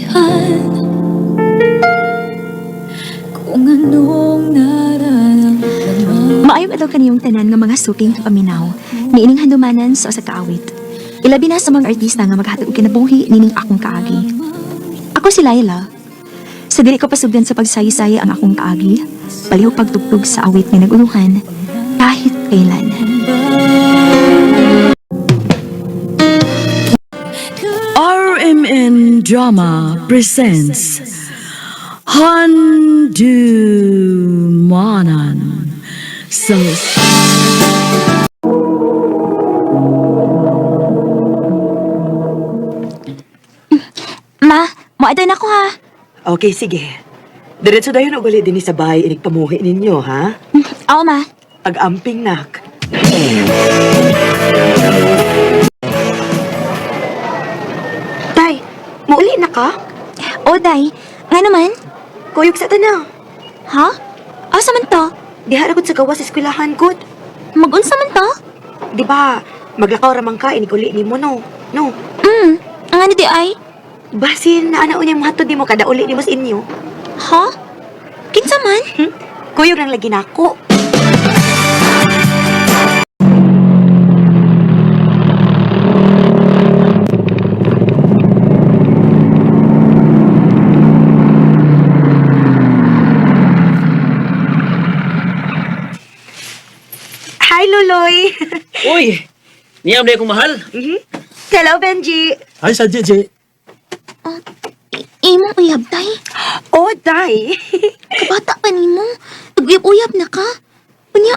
maintindihan kung anong nararamdaman. Maayo ba daw kaniyong tanan nga mga suking paminaw, niining handumanan sa usa ka awit. Ilabi na sa mga artista nga maghatag og kinabuhi nining akong kaagi. Ako si Laila. Sa dili ko pasugdan sa pagsayi-sayi ang akong kaagi, palihog pagtugtog sa awit nga naguluhan kahit kailan. RMN Drama presents Handumanan sa Ma, moadto na ko ha. Okay, sige. Diretso dayon og gali dinhi sa bahay inig pamuhi ninyo, ha? Oo, ma. Pag-amping nak. Tay, mauli na ka? O, day. Nga naman? Kuyog sa tanaw. Ha? Asa man to? Diha ra gud sa gawas sa eskwelahan gud. Magunsa man to? Di ba, maglakaw ramang ka inig uli nimo no? No. Ang ano di ay? Basin na ana unya mahatod nimo kada uli nimo sa inyo. Ha? Kinsa man? Kuyog nang lagi nako. Hi, Luloy. Uy! Niyam na akong mahal. Hello, Benji. Ay, sa JJ. Imong uyab, day. Oh, Day. Kabata pa nimo. Nag-uyab-uyab na ka. Unya,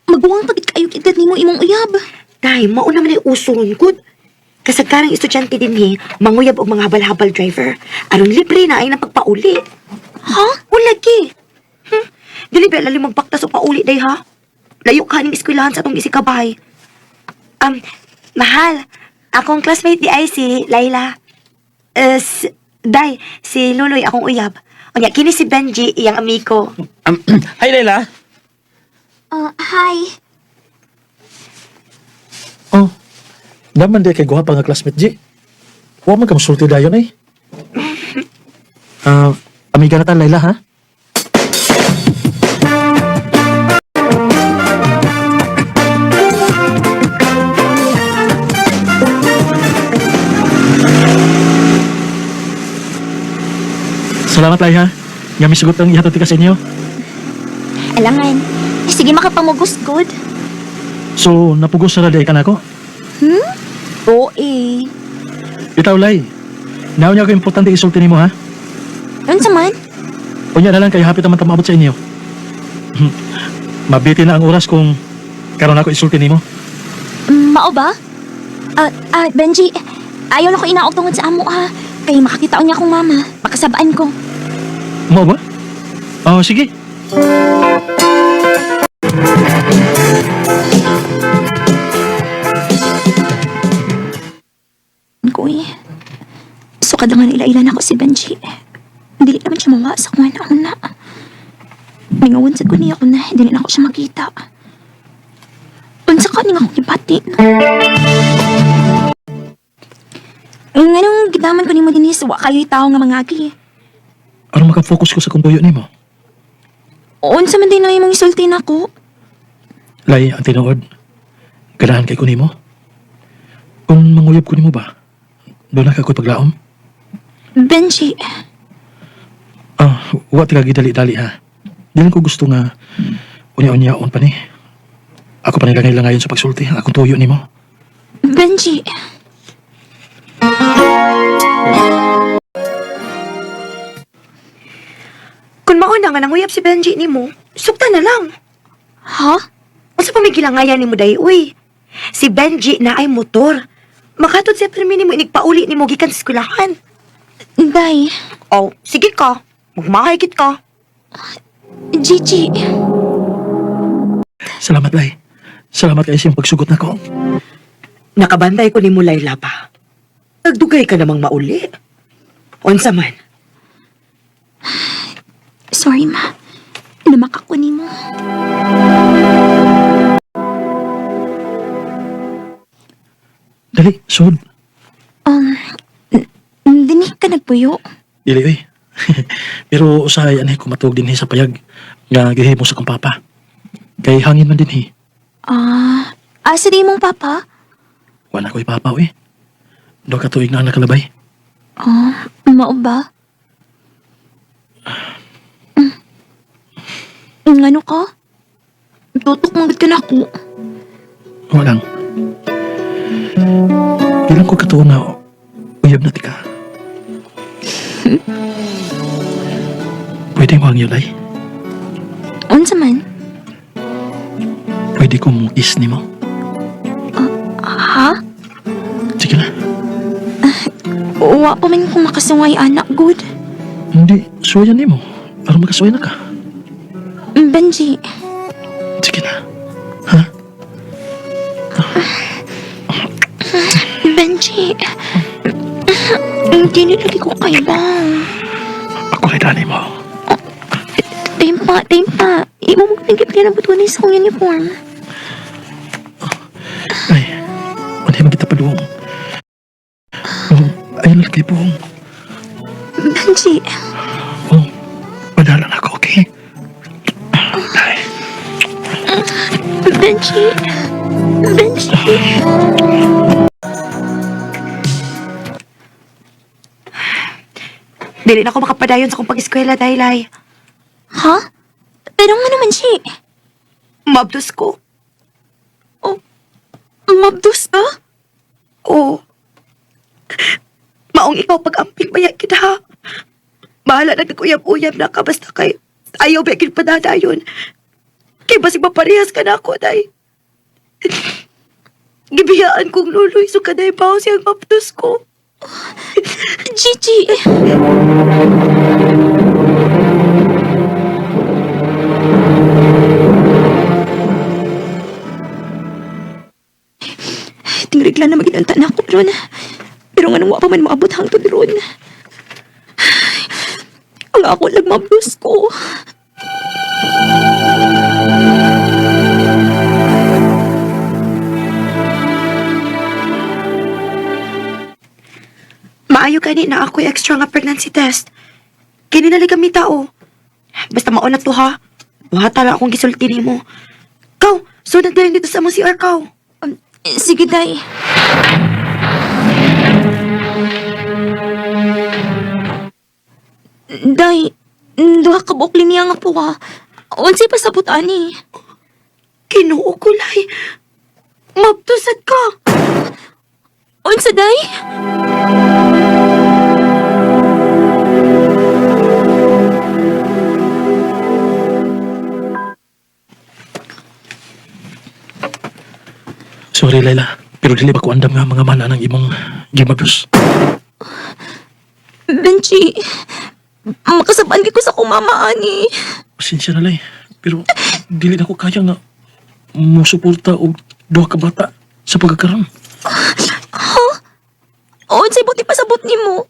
magbuwang pagit kayo edad nimo imong uyab. Day, mauna man yung uson, good. Kasagkarang estudyante din manguyab og mga habal-habal driver. Aron libre na ay napagpauli. Ha? Ulagi. Dili ba lalim magpaktas o pauli, Day, ha? Layo ka ning eskwelahan sa atong isikabahay. Mahal. Akong classmate di ay si Laila. Day, si Luloy akong uyab. Unya, kini si Benji, iyang amigo. Hi, Layla. Hi. Oh, naman di kay guha pa nga classmate, G. Huwag man ka masulti dayon eh. Amiga na ta, Layla, ha? Salamat, Lay, ha? Nga may sugot ang ihatod ka sa inyo. Alangan. Sige makapamugos good. So, napugos na di ka na ako? Oo eh. Itaw, Lay. Naon niya ako importante isulti nimo, ha? Unsa man? Unya na lang kayo hapit naman tamabot sa inyo. Mabiti na ang oras kung karon ako isulti nimo. Mao ba? Benji, ayaw na ko inaog tungod sa amo ha. Kaya makakita niya akong mama. Makasabaan ko. Mo ba? Oh, sige. Kuy, so kadangan ila-ilan ako si Benji. Dili naman siya mawa sa kung una. Mingawan sa kuni ako na dili na ako siya makita. Unsa ka ning akong ipati. Nganong gidaman ko nimo dinhi sa wa kayo tao nga mangagi. Aron makafocus ko sa kumpuyo nimo. Unsa man din na imong isulti nako? Lay, ang tinuod. Ganahan kay ko nimo. Kung manguyab ko nimo ba? Doon na ka ko paglaom? Benji, Wa tika gidali-dali ha. Dili ko gusto nga unya-unyaon pa ni. Ako pa nilangay-langayon sa pagsulti. Akong tuyo nimo. Benji. Kung mauna nga nanguyab si Benji nimo, sukta na lang. Ha? Unsa pa may gilangayan nimo, Day, uy? Si Benji na ay motor. Makatod sa permi nimo inigpauli nimo gikan sa eskwelahan. Day, Oh, sige ka. Magmahigit ka. Gigi. Salamat, Lay. Salamat kayo sa iyong pagsugot na ko. Nakabantay ko nimo, Layla pa. Nagdugay ka namang mauli. Unsa man? Sorry, ma. Namakak ko nimo. Dali, sud. Dinig ka nagpuyo. Dili, oy. Pero usahay anay ko matuog din sa payag nga gihimo sa kong papa. Kay hangin man din Asa di mong papa? Wala ko'y papa, oy. Do ka tuig na nakalabay. Mao ba? Ngano ka? Tutok manggod ka na ako. Walang. Ilang ko katuo na uyab na tika. Pwede mo ang yulay. Unsa man? Pwede ko mong kiss ni mo. Ha? Sige na. Wa pa man kung makasungay anak, good. Hindi, suwayan ni mo. Aron magkasuway na ka. Benji, Sige na. Ha? Benji. Hindi nilagi ko kayo ba? Ako kay dani mo. Timpa. Imo mo nagip ka na butuan sa kong uniform. Ay, hindi man kita paluong. Ayun lang kay buong. Benji, Padala na ako, okay? Ay, Benji. Dili na ako makapadayon sa kong pag-eskwela, Daylay. Ha? Pero nga naman siya. Mabdos ko. Mabdos ka? Oo. Maong ikaw pag-amping bayan kita, ha? Bahala na nag-uyab-uyab na ka, basta kay ayaw ba ikin padadayon. Kay basig maparehas ka na ako, Day. Gibiyaan kong luloy, so kaday baho siyang mabdos ko. Gigi. Tingrigla na maginanta na ako ron. Pero nga nung wa pa man maabot hangtod ron. Ang ako lang mablos ko. Maayo gani na ako'y extra nga pregnancy test. Kini na kami tao. Basta maunat to, ha? Buhata lang akong gisulti mo. Kaw, sunod lang dito sa among CR, kaw. Sige, day. Day, duha ka bukli niya nga po ha. Unsay pasabot ani? Kinuo ko, Lay. Mabtusad ka. Unsa day? sorry, Layla. Pero dili ba ko andam nga mga mana ng imong gimabdos. Benji, makasaban ko sa akong mama ani. Pasensya na, Lay. Pero dili na ko kaya nga musuporta og duha ka bata sa pagkakaroon. Unsay buti pasabot nimo?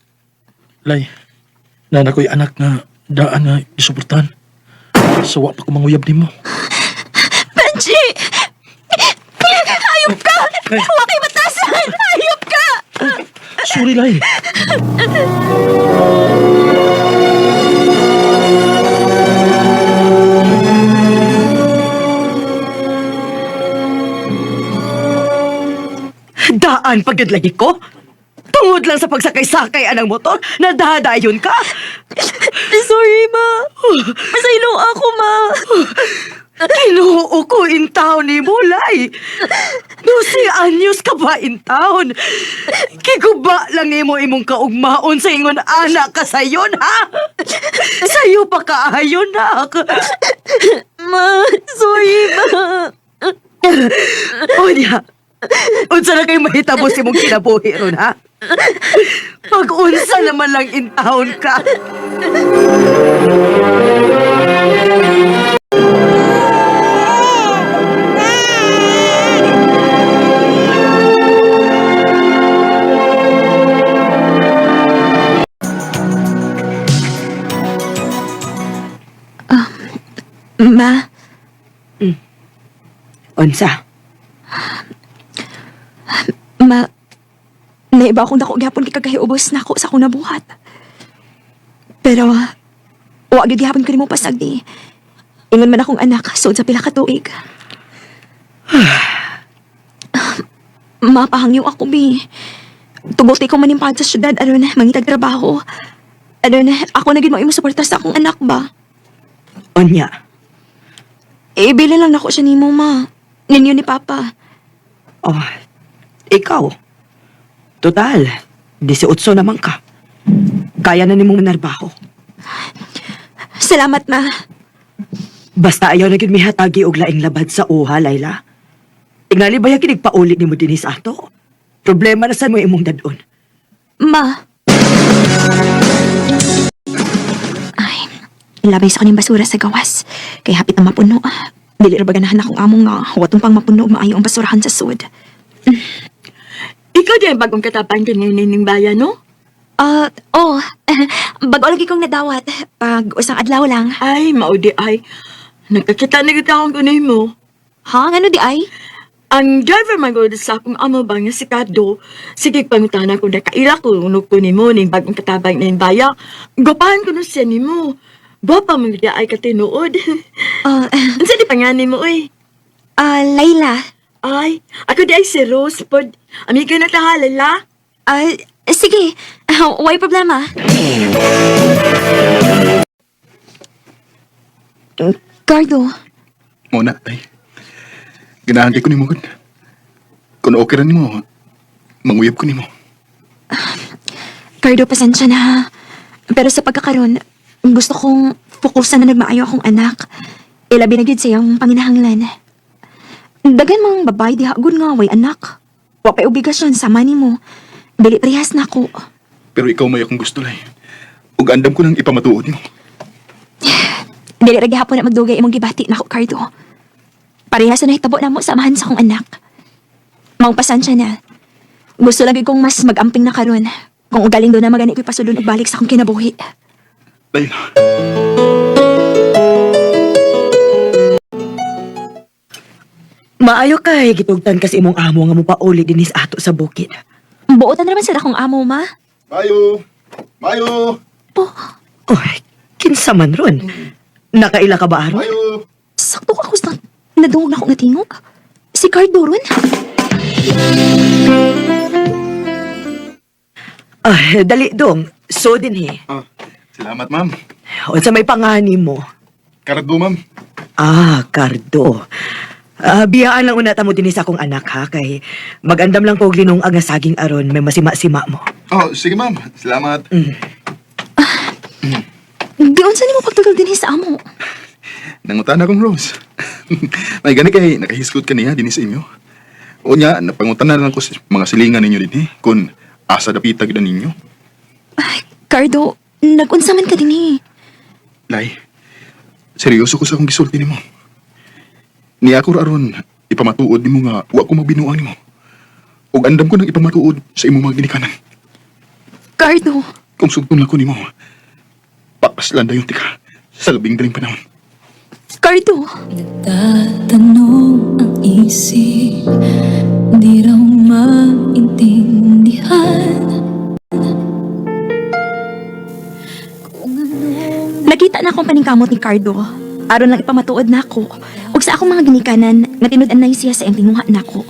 Lay, na ko'y anak nga daan nga isuportahan. Sawa pa ko manguyab ni mo. Benji! Hayop ka! Ay. Huwag kay batasan! Hayop ka! Sorry, Lay. Daan pagod lagi ko? Tungod lang sa pagsakay-sakay anang motor, nadadayon ka? Sorry, ma. Masaylo ako, ma. Kinuo ko in town ni Mulay. 12 anyos ka ba in town? Kiguba lang imong kaugmaon sa ingon anak ka sayon, ha? Sayo pa kaayon, nak. Ma, sorry, ma. O niya, unsa na kayo mahitabo si mong kinabuhi ron, ha? Pag-unsa naman lang in town ka. Ma, Unsa? naiba akong dako gyapon kay kagahiubos na ako sa akong nabuhat. Pero, wag gyud gihapon ko nimo pasagdi. Ingon man akong anak, sud sa pila ka tuig. Mapahangyo ako, bi. Tugulti ko manimpad sa syudad, aron mangitag trabaho. Aron, ako na gyud mo suporta sa akong anak ba? Onya, Ibili lang nako siya nimo, ma. Ninyo ni Papa. oh, ikaw. Total, 18 naman ka. Kaya na nimong manarbaho. Salamat, ma. Basta ayaw na gyud mihatagi og laing labad sa uha, Layla. Tingali ba kinig paulit nimo dinis ato? Problema na sa mo imong dadon. Ma. Ay, ilabay sa kaning basura sa gawas. Kay hapit na mapuno. Dili ra ba ganahan akong among nga watong pang mapuno maayo ang basurahan sa sud. Ikaw din bagong katapang kinining bayan, no? Oh, bago lagi kong nadawat. Pag usang adlaw lang. Ay, maudi ay. Nagkakita na kita akong kunay mo. Ha? Ano di ay? Ang driver magod sa akong amo ba nga si Kado, sige pangutana ko na kaila ko unok ko ni mo ning bagong katabang na yung baya. Gopahan ko na siya ni mo. Gwapa mo niya ay katinuod. Ang di pangani mo, eh. Layla. Ay, ako di ay si Rose, pod. Amiga na tahalala. Sige. Why problema? Cardo, Muna, ay. Ganahan kay ko ni mo, good. Kung okay rin mo, manguyab ko ni mo. Cardo, pasensya na ha. Pero sa pagkakaroon, gusto kong fokusan na nagmaayo akong anak. Ilabi na gid sa iyong panginahanglan. Dagan mang babae di hagod nga way anak. Wapay obligasyon sama nimo. Dili parehas na ako. Pero ikaw may akong gusto, lay. Ug andam ko nang ipamatuod mo. Dili ra gihapon na magdugay imong gibati nako, Cardo. Parehas na hitabo na mo samahan sa akong anak. Maong pasensya na. Gusto lagi kong mas magamping na karon. Kung ugaling doon na magani ko'y pasudon ug balik sa akong kinabuhi. Layla. Maayo kay gitugtan kasi imong amo nga mo pauli dinis ato sa bukid. Buotan naman sila akong amo, ma. Mayo! Mayo! Oy, kinsa man ron. Nakaila ka ba aron? Mayo! Sakto ka sa nadungog na akong natingog. Si Cardo ron. Dali dong. So din he. Salamat, ma'am. Unsa may pangani mo? Karado, ma'am. Cardo. Biyaan lang una ta mo dinis akong anak ha kay magandam lang kog linong nga saging aron may masima-sima mo. Oh, sige, ma'am. Salamat. Di unsa nimo pagtugal din sa amo. Nangutan akong Rose. May gani kay nakahiskot ka niya din sa inyo. O niya, napangutan na lang ko sa mga silingan ninyo din kung asa dapitag na ninyo. Cardo, nagunsa man ka din Lay, seryoso ko sa akong gisulti nimo. Ni ako aron ipamatuod nimo nga wa ko magbinuang nimo. Ug andam ko nang ipamatuod sa imong mga ginikanan. Cardo, Kung sugton lang ko nimo, papaslan dayon tika sa labing daling panahon. Cardo. Tatanong ang isip, di raw maintindihan. Kung anong Nakita na akong paningkamot ni Cardo. Aron lang ipamatuod na ako. Ug sa akong mga ginikanan, nga tinud-an na siya sa iyang tinguha na ako.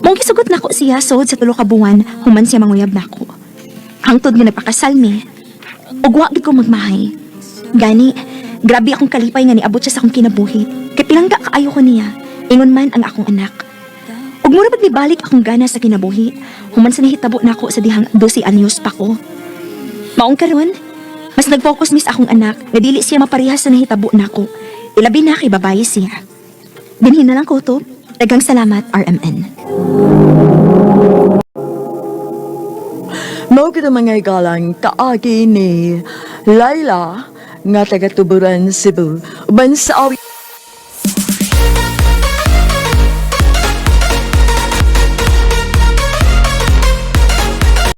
Mong gisugot na ako siya sod sa tulo ka buwan, human siya manguyab na ako. Hangtod nga nagpakasal mi. Ug wa gid ko magmahay. Gani, grabe akong kalipay nga niabot siya sa akong kinabuhi. Kay pilangga kaayo ko niya, ingon man ang akong anak. Ug mura pag nibalik akong gana sa kinabuhi, human sa nahitabo na ako sa dihang 12 anyos pa ko. Maong karon, mas nag-focus mis akong anak nga dili siya maparehas sa nahitabo nako. Ilabi na kay babae siya. Dinhin na lang ko to. Daghang salamat, RMN. Mao kita mga galang kaagi ni Layla nga taga Tuburan, Cebu. Uban sa awi